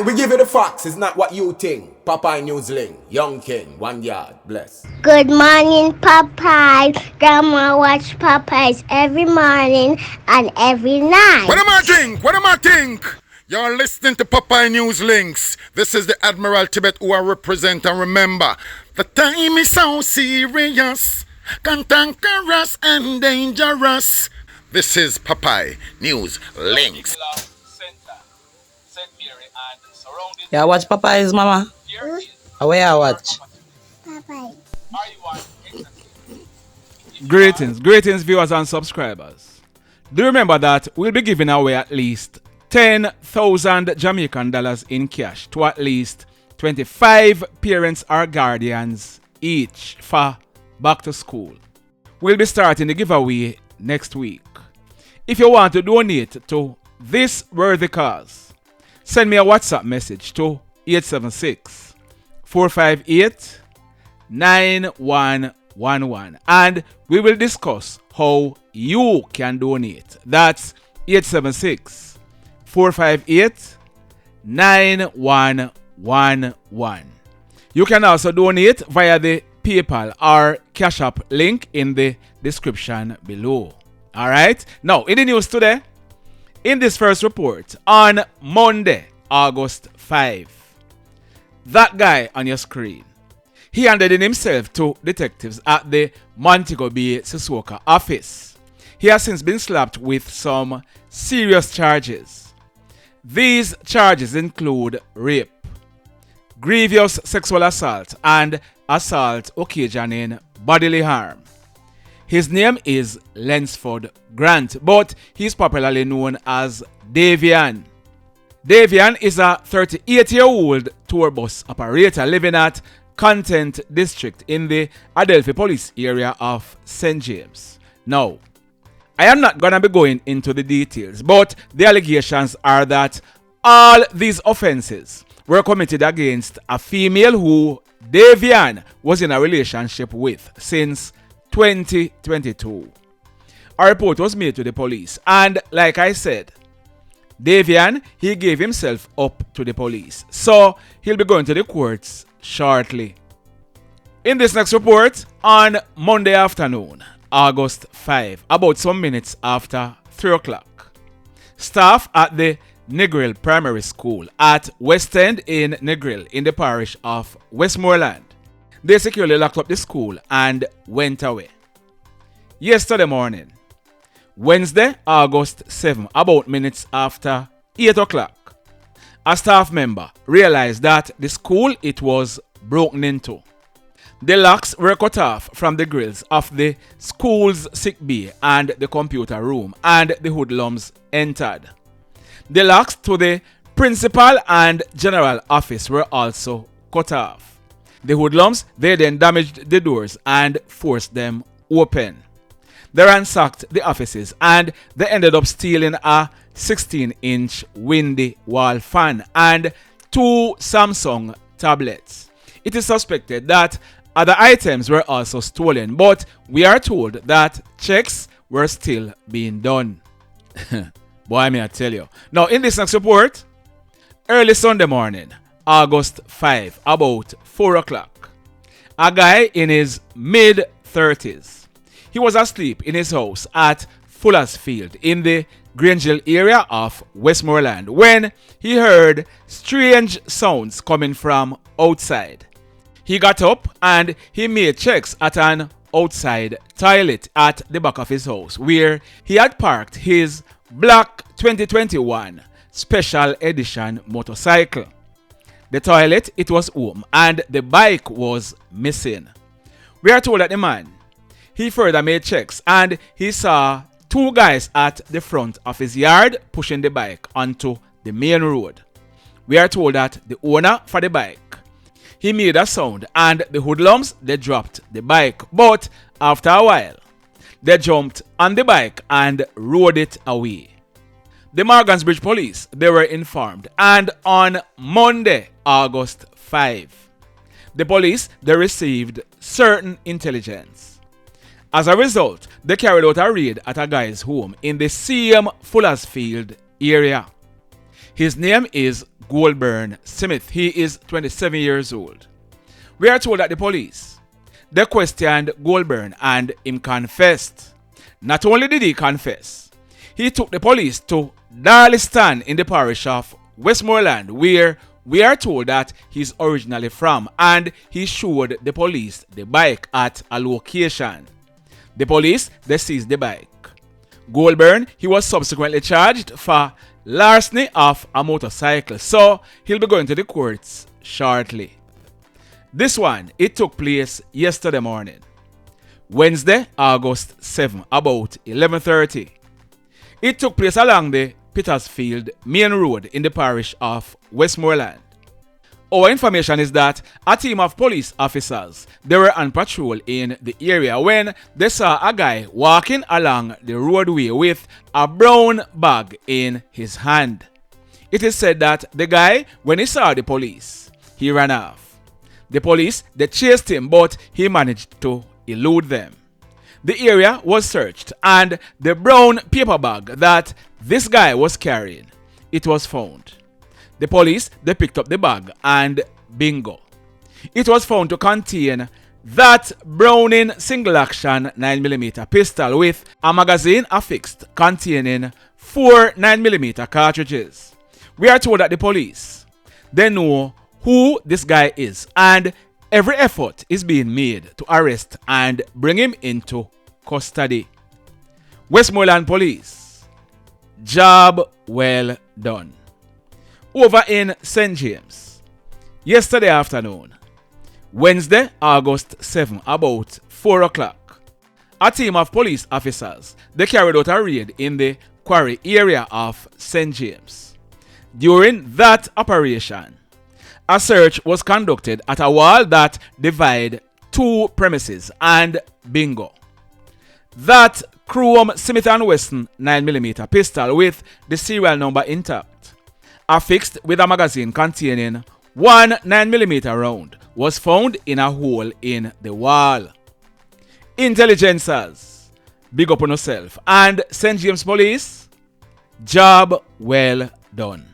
We give you the facts, it's not what you think. Popeye Newsling, Young King, 1 yard, bless. Good morning, Popeye. Grandma watch Popeyes every morning and every night. What am I think? What am I think? You're listening to Popeye News Links. This is the Admiral Tibet who I represent, and remember, the time is so serious, cantankerous and dangerous. This is Popeye News Links. Yeah, watch Popeyes, mama. How you watch? Popeye. Greetings viewers and subscribers. Do remember that we'll be giving away at least 10,000 Jamaican dollars in cash to at least 25 parents or guardians each for back to school. We'll be starting the giveaway next week. If you want to donate to this worthy cause, send me a WhatsApp message to 876-458-9111 and we will discuss how you can donate. That's 876-458-9111. You can also donate via the PayPal or CashApp link in the description below. Alright, now in the news today, in this first report on Monday, August 5, that guy on your screen, he handed in himself to detectives at the Montego Bay Sissoko office. He has since been slapped with some serious charges. These charges include rape, grievous sexual assault, and assault occasioning bodily harm. His name is Lensford Grant, but he's popularly known as Davion. Davion is a 38-year-old tour bus operator living at Content District in the Adelphi Police area of St. James. Now, I am not going to be going into the details, but the allegations are that all these offenses were committed against a female who Davion was in a relationship with since 2022. A report was made to the police, and like I said, Davion, he gave himself up to the police, so he'll be going to the courts shortly. In this next report, on Monday afternoon, August 5, about some minutes after 3 o'clock, staff at the Negril Primary School at West End in Negril in the parish of Westmoreland, they securely locked up the school and went away. Yesterday morning, Wednesday, August 7, about minutes after 8 o'clock, a staff member realized that the school it was broken into. The locks were cut off from the grills of the school's sick bay and the computer room, and the hoodlums entered. The locks to the principal and general office were also cut off. The hoodlums, they then damaged the doors and forced them open. They ransacked the offices and they ended up stealing a 16-inch windy wall fan and 2 Samsung tablets. It is suspected that other items were also stolen, but we are told that checks were still being done. Boy, may I tell you. Now, in this next report, early Sunday morning, August 5, about 4 o'clock, a guy in his mid-30s, he was asleep in his house at Fuller's Field in the Grangeville area of Westmoreland when he heard strange sounds coming from outside. He got up and he made checks at an outside toilet at the back of his house where he had parked his black 2021 special edition motorcycle. The toilet, it was home and the bike was missing. We are told that the man, he further made checks and he saw 2 guys at the front of his yard pushing the bike onto the main road. We are told that the owner for the bike, he made a sound and the hoodlums, they dropped the bike, but after a while, they jumped on the bike and rode it away. The Morgansbridge police, they were informed, and on Monday, August 5, the police, they received certain intelligence. As a result, they carried out a raid at a guy's home in the same Fullersfield area. His name is Gouldborne Smith. He is 27 years old. We are told that the police, they questioned Gouldborne and him confessed. Not only did he confess, he took the police to Darliston in the parish of Westmoreland, where we are told that he's originally from, and he showed the police the bike at a location. The police, they seized the bike. Gouldborne, he was subsequently charged for larceny of a motorcycle, so he'll be going to the courts shortly. This one, it took place yesterday morning, Wednesday, August 7, about 11:30. It took place along the Petersfield main road in the parish of Westmoreland. Our information is that a team of police officers, they were on patrol in the area when they saw a guy walking along the roadway with a brown bag in his hand. It is said that the guy, when he saw the police, he ran off. The police, they chased him, but he managed to elude them. The area was searched and the brown paper bag that this guy was carrying, it was found. The police, they picked up the bag and bingo. It was found to contain that Browning single-action 9mm pistol with a magazine affixed containing 4 9mm cartridges. We are told that the police, they know who this guy is, and every effort is being made to arrest and bring him into custody. Westmoreland Police, job well done. Over in St. James, yesterday afternoon, Wednesday, August 7, about 4 o'clock, a team of police officers, they carried out a raid in the quarry area of St. James. During that operation, a search was conducted at a wall that divided 2 premises and bingo. That chrome Smith & Wesson 9mm pistol with the serial number intact, affixed with a magazine containing 1 9mm round, was found in a hole in the wall. Intelligencers, big up on yourself, and St. James Police, job well done.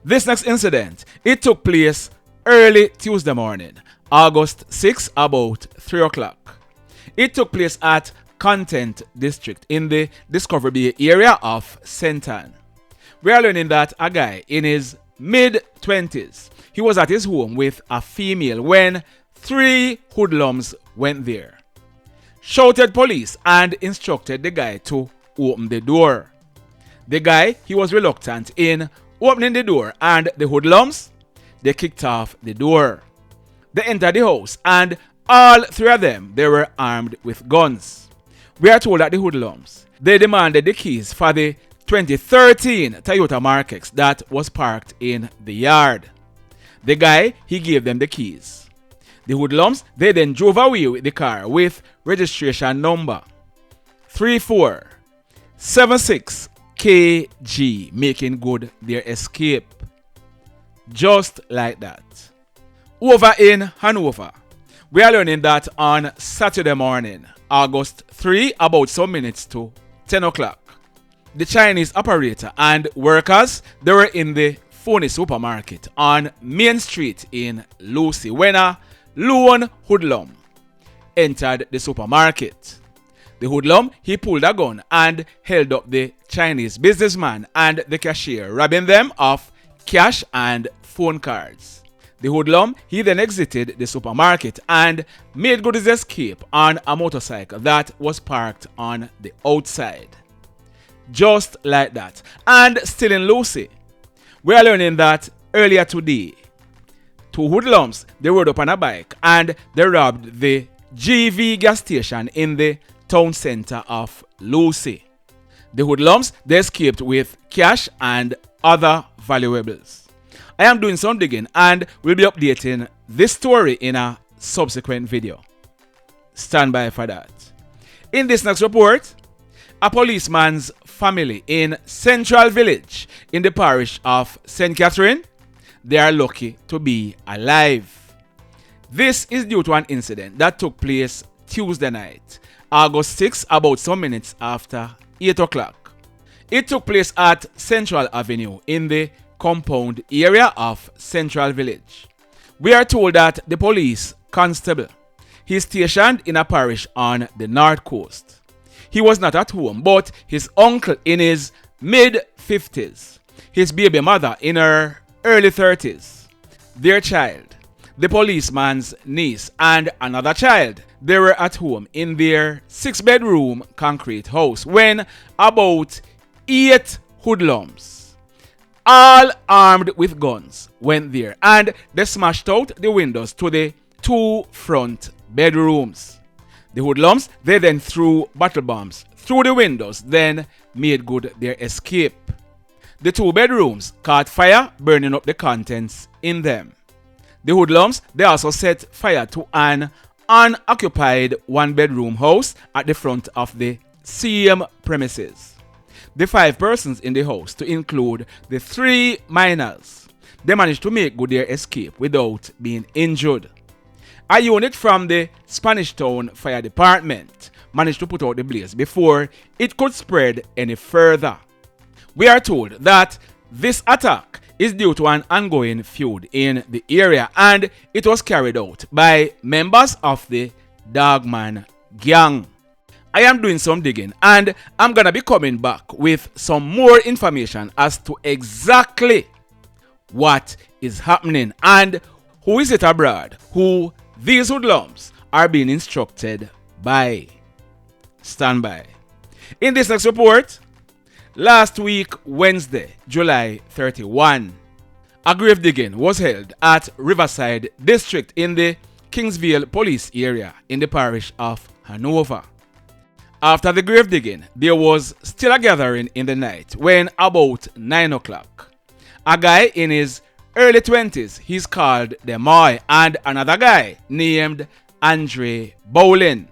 This next incident, it took place early Tuesday morning, August 6, about 3 o'clock. It took place at Content District in the Discovery Bay area of St. Ann. We are learning that a guy in his mid-20s, he was at his home with a female when 3 hoodlums went there, shouted police and instructed the guy to open the door. The guy, he was reluctant in opening the door, and the hoodlums, they kicked off the door. They entered the house, and all 3 of them, they were armed with guns. We are told that the hoodlums, they demanded the keys for the 2013 Toyota Mark X that was parked in the yard. The guy, he gave them the keys. The hoodlums, they then drove away with the car with registration number 3476KG, making good their escape. Just like that. Over in Hanover, we are learning that on Saturday morning, August 3, about some minutes to 10 o'clock, the Chinese operator and workers, they were in the Phoney supermarket on Main Street in Lucea when a lone hoodlum entered the supermarket. The hoodlum, he pulled a gun and held up the Chinese businessman and the cashier, robbing them of cash and phone cards. The hoodlum, he then exited the supermarket and made good his escape on a motorcycle that was parked on the outside. Just like that. And still in Lucea, we are learning that earlier today, 2 hoodlums, they rode up on a bike and they robbed the GV gas station in the town center of Lucea. The hoodlums, they escaped with cash and other valuables. I am doing some digging and will be updating this story in a subsequent video. Stand by for that. In this next report, a policeman's family in Central Village in the parish of St. Catherine, they are lucky to be alive. This is due to an incident that took place Tuesday night, August 6, about some minutes after 8 o'clock. It took place at Central Avenue in the compound area of Central Village. We are told that the police constable, he is stationed in a parish on the north coast. He was not at home, but his uncle in his mid-50s, his baby mother in her early 30s, their child, the policeman's niece, and another child, they were at home in their 6-bedroom concrete house when about 8 hoodlums, all armed with guns, went there and they smashed out the windows to the 2 front bedrooms. The hoodlums, they then threw bottle bombs through the windows, then made good their escape. The 2 bedrooms caught fire, burning up the contents in them. The hoodlums, they also set fire to an unoccupied 1-bedroom house at the front of the same premises. The 5 persons in the house, to include the 3 minors, they managed to make good their escape without being injured. A unit from the Spanish Town Fire Department managed to put out the blaze before it could spread any further. We are told that this attack is due to an ongoing feud in the area and it was carried out by members of the Dogman gang. I am doing some digging and I'm gonna be coming back with some more information as to exactly what is happening and who is it abroad who these hoodlums are being instructed by. Stand by. In this next report, last week, Wednesday, July 31, a grave digging was held at Riverside District in the Kingsville police area in the parish of Hanover. After the grave digging, there was still a gathering in the night when about 9 o'clock, a guy in his early 20s, he's called Demoy, and another guy named Andre Bowlin.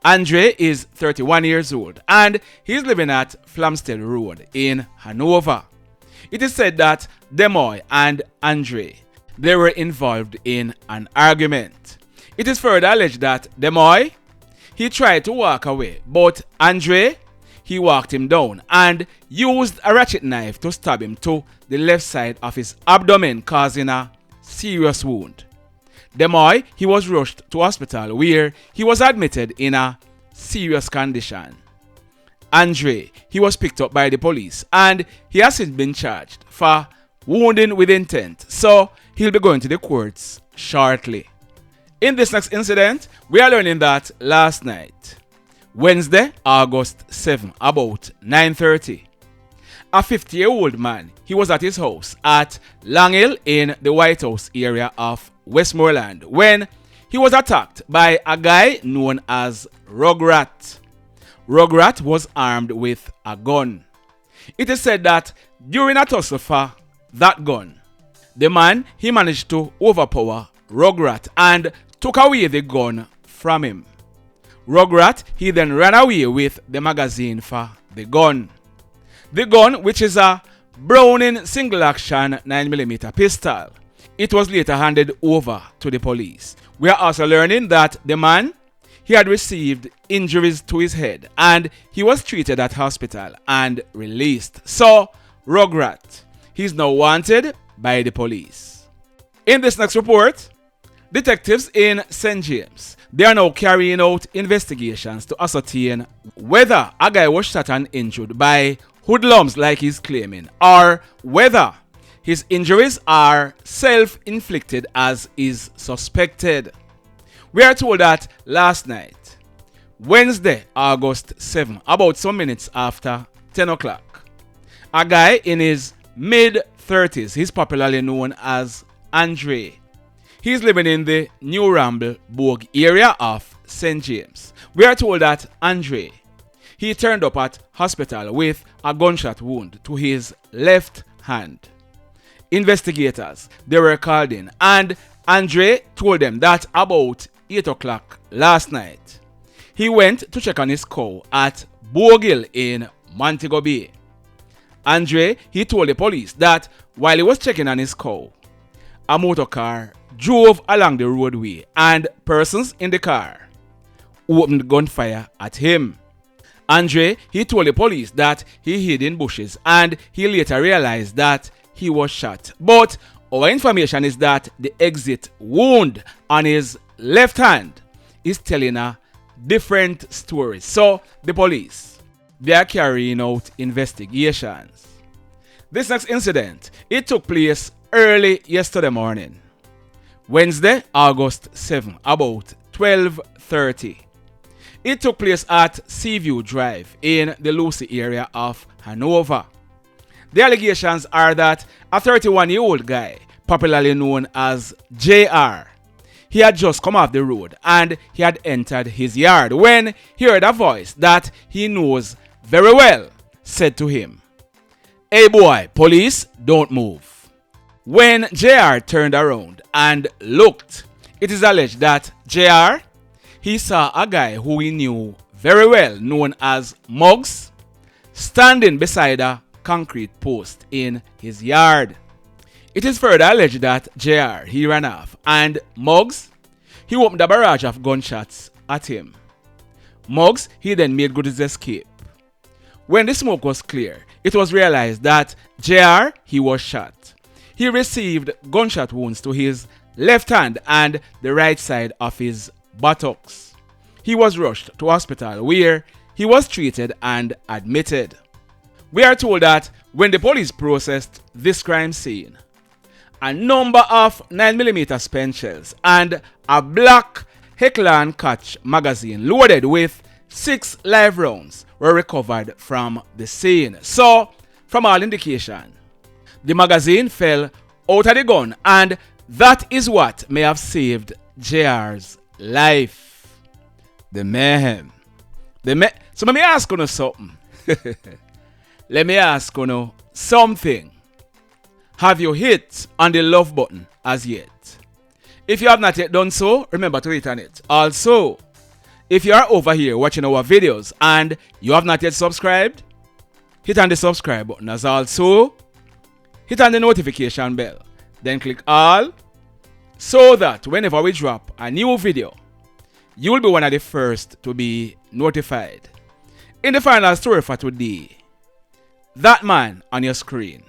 Andre is 31 years old and he's living at Flamstead Road in Hanover. It is said that Demoy and Andre, they were involved in an argument. It is further alleged that Demoy, he tried to walk away, but Andre, he walked him down and used a ratchet knife to stab him to the left side of his abdomen, causing a serious wound. Demoy, he was rushed to hospital where he was admitted in a serious condition. Andre, he was picked up by the police and he has since been charged for wounding with intent, so he'll be going to the courts shortly. In this next incident, we are learning that last night, Wednesday, August 7, about 9:30, a 50-year-old man, he was at his house at Long Hill in the White House area of Westmoreland when he was attacked by a guy known as Rugrat. Rugrat was armed with a gun. It is said that during a tussle for that gun, the man, he managed to overpower Rugrat and took away the gun from him. Rugrat, he then ran away with the magazine for the gun. The gun, which is a Browning single-action 9mm pistol, it was later handed over to the police. We are also learning that the man, he had received injuries to his head and he was treated at hospital and released. So, Rugrat, he's now wanted by the police. In this next report, detectives in St. James, they are now carrying out investigations to ascertain whether a guy was shot and injured by hoodlums like he's claiming, or whether his injuries are self-inflicted as is suspected. We are told that last night, Wednesday, August 7, about some minutes after 10 o'clock, a guy in his mid-30s, he's popularly known as Andre. He's living in the New Ramble Bourg area of St. James. We are told that Andre, he turned up at hospital with a gunshot wound to his left hand. Investigators, they were called in and Andre told them that about 8 o'clock last night, he went to check on his cow at Bogill in Montego Bay. Andre, he told the police that while he was checking on his cow, a motor car drove along the roadway and persons in the car opened gunfire at him. Andre, he told the police that he hid in bushes and he later realized that he was shot. But our information is that the exit wound on his left hand is telling a different story. So the police, they are carrying out investigations. This next incident, it took place early yesterday morning, Wednesday, August 7, about 12:30. It took place at Seaview Drive in the Lucea area of Hanover. The allegations are that a 31-year-old guy, popularly known as JR, he had just come off the road and he had entered his yard when he heard a voice that he knows very well said to him, "Hey boy, police, don't move." When JR turned around and looked, it is alleged that JR, he saw a guy who he knew very well, known as Muggs, standing beside a concrete post in his yard. It is further alleged that JR, he ran off and Muggs, he opened a barrage of gunshots at him. Muggs, he then made good his escape. When the smoke was clear, it was realized that JR, he was shot. He received gunshot wounds to his left hand and the right side of his buttocks. He was rushed to hospital where he was treated and admitted. We are told that when the police processed this crime scene, a number of 9mm spent shells and a black Heckler & Koch magazine loaded with 6 live rounds were recovered from the scene. So, from all indication, the magazine fell out of the gun and that is what may have saved JR's life. The mayhem. So let me ask you something. Let me ask you something. Have you hit on the love button as yet? If you have not yet done so, remember to hit on it. Also, if you are over here watching our videos and you have not yet subscribed, hit on the subscribe button. As also, hit on the notification bell. Then click all so that whenever we drop a new video, you will be one of the first to be notified. In the final story for today, that man on your screen,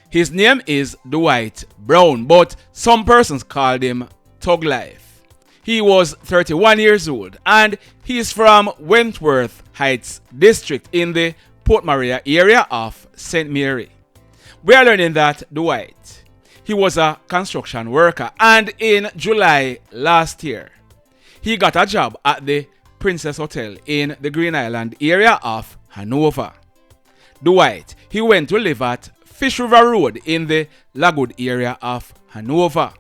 his name is Dwight Brown, but some persons called him Thug Life. He was 31 years old and he is from Wentworth Heights District in the Port Maria area of St. Mary. We are learning that Dwight, he was a construction worker and in July last year, he got a job at the Princess Hotel in the Green Island area of Hanover. Dwight, he went to live at Fish River Road in the Lagood area of Hanover.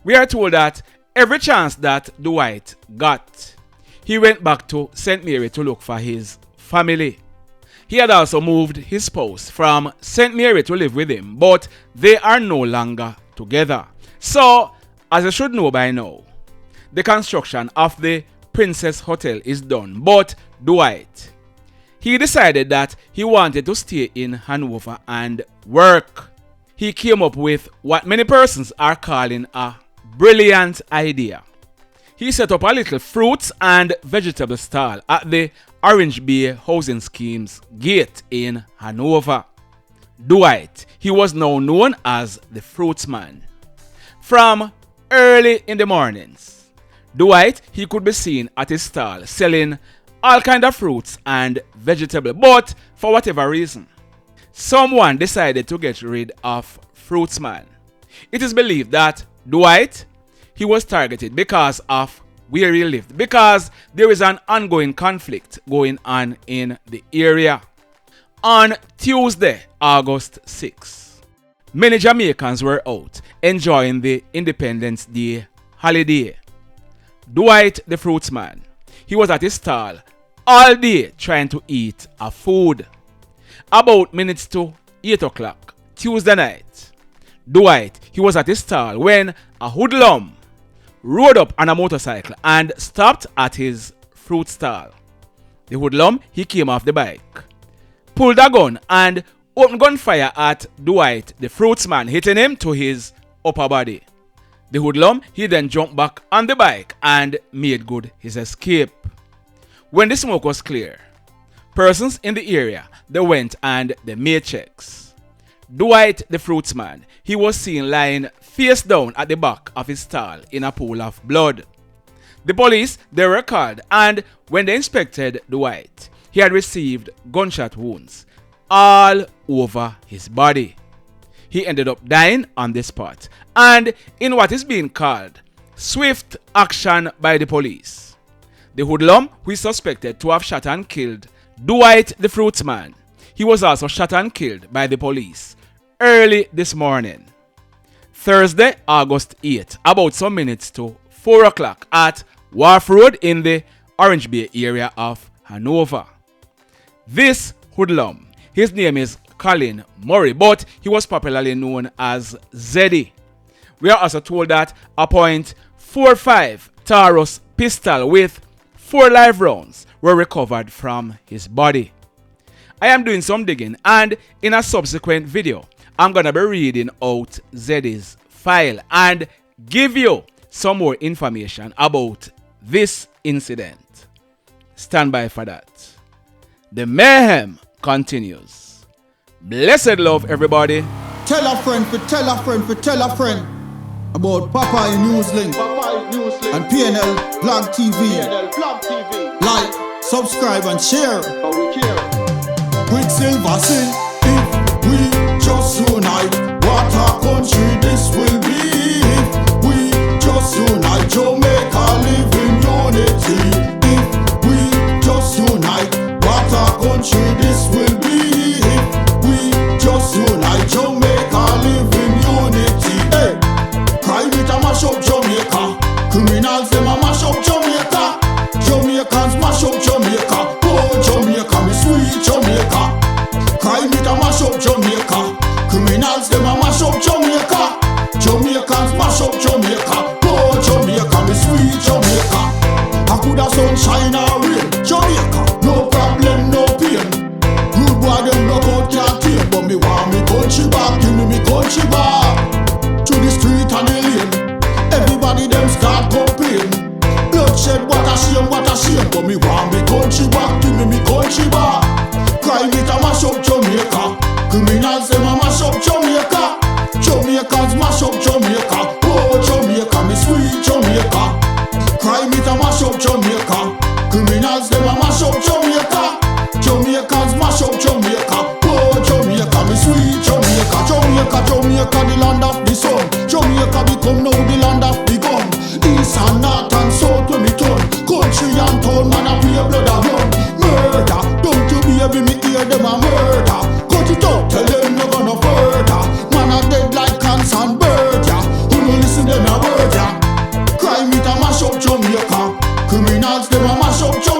We are told that every chance that Dwight got, he went back to St. Mary to look for his family. He had also moved his spouse from St. Mary to live with him, but they are no longer together. So, as you should know by now, the construction of the Princess Hotel is done, but Dwight, he decided that he wanted to stay in Hanover and work. He came up with what many persons are calling a brilliant idea. He set up a little fruits and vegetable stall at the Orange Bay Housing Scheme's gate in Hanover. Dwight, he was now known as the Fruitsman. From early in the mornings, Dwight, he could be seen at his stall selling all kind of fruits and vegetables, but for whatever reason, someone decided to get rid of Fruitsman. It is believed that Dwight, he was targeted because of where he lived, because there is an ongoing conflict going on in the area. On Tuesday, August 6, many Jamaicans were out enjoying the Independence Day holiday. Dwight the Fruitsman, he was at his stall all day trying to eat a food. About minutes to 8 o'clock Tuesday night, Dwight, he was at his stall when a hoodlum rode up on a motorcycle and stopped at his fruit stall. The hoodlum, he came off the bike, pulled a gun and opened gunfire at Dwight the Fruitsman, hitting him to his upper body. The hoodlum, he then jumped back on the bike and made good his escape. When the smoke was clear, persons in the area, they went and they made checks. Dwight the Fruitsman, he was seen lying face down at the back of his stall in a pool of blood. The police, they were called, and when they inspected Dwight, he had received gunshot wounds all over his body. He ended up dying on the spot, and in what is being called swift action by the police. The hoodlum, who is suspected to have shot and killed Dwight the Fruitsman, he was also shot and killed by the police early this morning, Thursday, August 8th, about some minutes to 4 o'clock at Wharf Road in the Orange Bay area of Hanover. This hoodlum, his name is Collin Murray, but he was popularly known as Zeddie. We are also told that a .45 Taurus pistol with 4 live rounds were recovered from his body. I am doing some digging, and in a subsequent video, I'm going to be reading out Zeddie's file and give you some more information about this incident. Stand by for that. The mayhem continues. Blessed love, everybody. Tell a friend for tell a friend for tell a friend about Popeye Newslink and PNL Blog TV. Like, subscribe and share. Quicksilver sing, if we just unite, what a country this will be. If we just unite, Jamaica live in unity. If we just unite, what a country this will be. If we just unite, Jamaica live in unity. Hey, crime it a mash up Jamaica, criminals them a mash up Jamaica, Jamaicans mash up Jamaica. Oh Jamaica, me sweet Jamaica. Crime it a mash up Jamaica, criminals them a mash up Jamaica, Jamaicans mash up Jamaica. Oh Jamaica, me sweet Jamaica. I coulda sunshine or rain, Jamaica, no problem, no pain. Good boy them knock out can't tame, but me want me country back, give me country back. To the street and the lane, everybody them start complain. Bloodshed, what a shame, but me want me country back, give me country back. Crime it a mash up Jamaica, criminals them a mash up Jamaica, Jamaicans mash up Jamaica. Oh Jamaica, me sweet Jamaica. Crime it a mash up Jamaica, criminals them a mash up Jamaica, Jamaicans mash up Jamaica. Oh Jamaica, me sweet Jamaica. Jamaica, Jamaica, the land of the sun. Jamaica become now the land of the gun. East and north and south when me turn, country and town man a pay blood a run. Murder, don't you baby me hear them a murder. Cut it out, tell them no gonna further. Man a dead like cans and bird, yeah. Who no listen them a word, yeah. Crime it a mash up Jamaica, criminals them a mash up Jamaica.